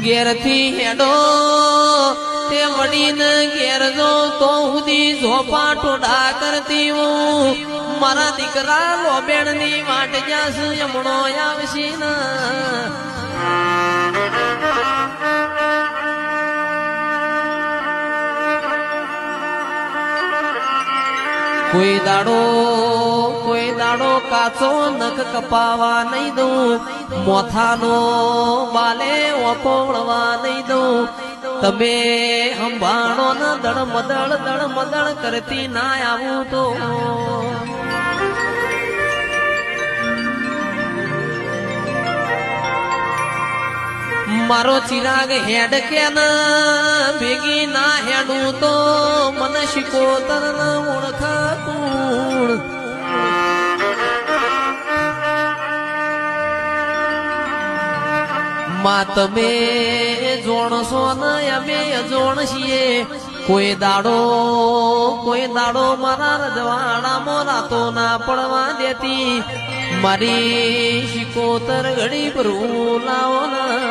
ઘેરથી હેડો તે વડીને ઘેર જો તો સુધી ઝોપા ટોડા કરતી હું મારા દીકરા લોબેણની વાટ જાસ યમણો આવશે ના કોઈ દાડો કાચો નખ કપાવા નહીં દઉં મોથાનો બાલે ઓપોળવા નહીં દઉં તમે સંભાળો ને દળ કરતી ના આવું તો મારો ચિરાગ હેડ કે ના ભેગી ના હેડું તો મને શિકોતર ના ઓળખાતું માં તમે જોણશો ને અમે અજોણ છીએ કોઈ દાડો મારા રજવાડામાં રાતો ના પડવા દેતી મારી શિકોતર ઘડી ભરું લાવો ના